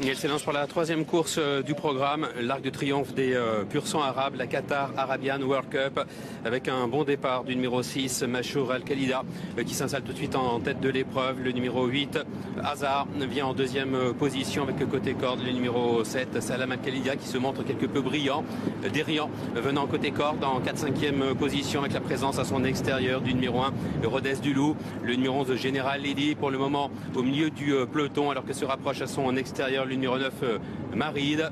Et elle s'élance pour la troisième course du programme, l'Arc de Triomphe des pur sang arabes, la Qatar Arabian World Cup, avec un bon départ du numéro 6, Machour Al-Khalida, qui s'installe tout de suite en tête de l'épreuve. Le numéro 8, Hazard, vient en deuxième position avec côté corde. Le numéro 7, Salam Al-Khalida, qui se montre quelque peu brillant. Dérian venant côté corde en 4-5e position avec la présence à son extérieur du numéro 1, Rodez du Loup. Le numéro 11, Général Lady, pour le moment au milieu du peloton, alors que se rapproche à son extérieur le numéro 9, Maride.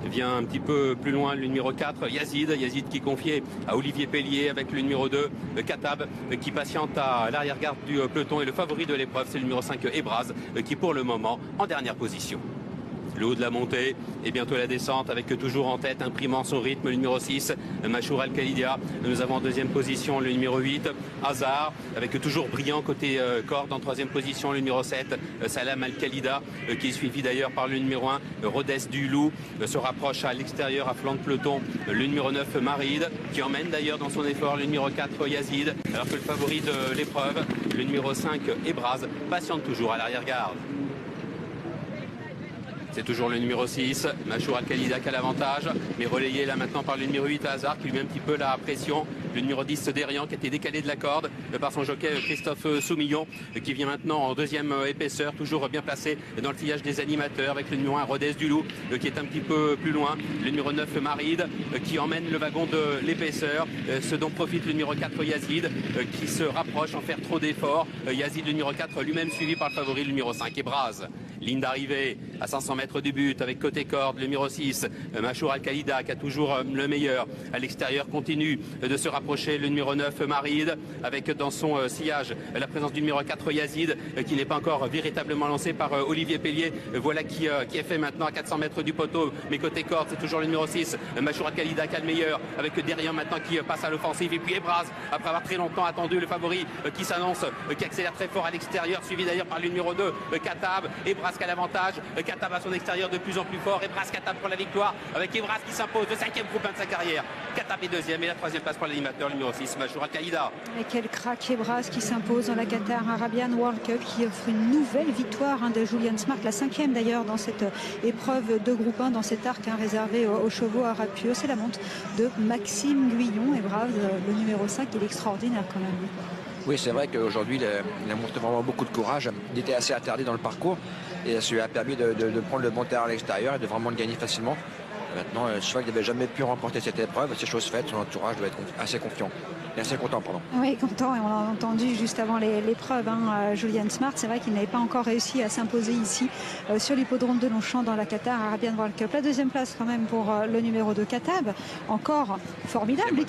Vient un petit peu plus loin le numéro 4, Yazid qui est confié à Olivier Pellier, avec le numéro 2, Katab, qui patiente à l'arrière-garde du peloton. Et le favori de l'épreuve, c'est le numéro 5, Ebraz, qui pour le moment en dernière position. Le haut de la montée et bientôt la descente, avec toujours en tête, imprimant son rythme, le numéro 6, Machour Al-Khalidia. Nous avons en deuxième position le numéro 8, Hazard, avec toujours brillant côté corde. En troisième position, le numéro 7, Salam Al-Khalida, qui est suivi d'ailleurs par le numéro 1, Rodez du Loup. Se rapproche à l'extérieur, à flanc de peloton, le numéro 9, Maride, qui emmène d'ailleurs dans son effort le numéro 4, Yazid, alors que le favori de l'épreuve, le numéro 5, Ebraz, patiente toujours à l'arrière-garde. C'est toujours le numéro 6, Machour Al-Khalida qui a l'avantage, mais relayé là maintenant par le numéro 8, Hazard, qui lui met un petit peu la pression. Le numéro 10, Dérian, qui a été décalé de la corde par son jockey Christophe Soumillon, qui vient maintenant en deuxième épaisseur, toujours bien placé dans le sillage des animateurs, avec le numéro 1, Rodez du Loup, qui est un petit peu plus loin. Le numéro 9, Maride, qui emmène le wagon de l'épaisseur, ce dont profite le numéro 4, Yazid, qui se rapproche sans faire trop d'efforts. Yazid, le numéro 4, lui-même suivi par le favori, le numéro 5, Ebraz. Ligne d'arrivée à 500 mètres du but, avec côté corde le numéro 6, Machour Al-Khalida, qui a toujours le meilleur. À l'extérieur, continue de se rapprocher le numéro 9, Maride, avec dans son sillage la présence du numéro 4, Yazid, qui n'est pas encore véritablement lancé par Olivier Pellier. Voilà qui est fait maintenant à 400 mètres du poteau, mais côté corde, c'est toujours le numéro 6, Machour Al-Khalida, qui a le meilleur, avec derrière maintenant qui passe à l'offensive. Et puis Ebraz, après avoir très longtemps attendu le favori, qui s'annonce, qui accélère très fort à l'extérieur, suivi d'ailleurs par le numéro 2, Katab. Ebraz qui a l'avantage, Katab à son extérieur de plus en plus fort. Ebraz, Katab pour la victoire, avec Ebraz qui s'impose, le 5e groupe 1 de sa carrière. Katab est deuxième et la troisième place pour l'animateur, le numéro 6, Machour Al-Khalida. Et quel crack Ebraz qui s'impose dans la Qatar Arabian World Cup, qui offre une nouvelle victoire de Julian Smart, la 5e d'ailleurs dans cette épreuve de groupe 1, dans cet arc réservé aux chevaux arabes purs. C'est la monte de Maxime Guyon. Ebraz, le numéro 5, il est extraordinaire quand même. Oui, c'est vrai qu'aujourd'hui, il a montré vraiment beaucoup de courage. Il était assez attardé dans le parcours et ça lui a permis de prendre le bon terrain à l'extérieur et de vraiment le gagner facilement. Maintenant, je sais qu'il n'avait jamais pu remporter cette épreuve. C'est chose faite, son entourage doit être assez confiant. Et assez content, pardon. Oui, content, et on l'a entendu juste avant l'épreuve. Julian Smart, c'est vrai qu'il n'avait pas encore réussi à s'imposer ici sur l'hippodrome de Longchamp dans la Qatar Arabian World Cup. La deuxième place quand même pour le numéro 2, Katab, encore formidable,